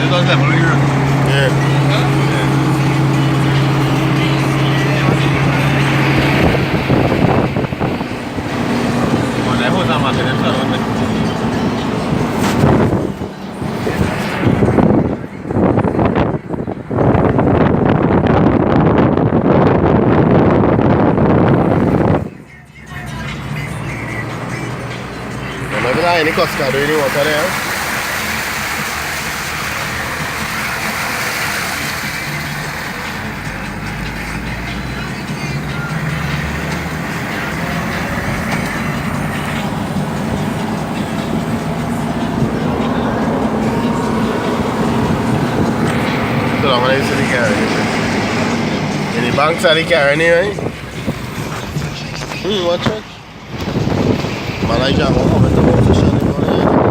Those level here. Yeah. Bueno, es una máquina, ¿sabes? Non vedrai ni cascado ni nuotare, eh? So long as you carry it. And the banks are the carry anyway. Watch it. Man, I can't go home and the fish on the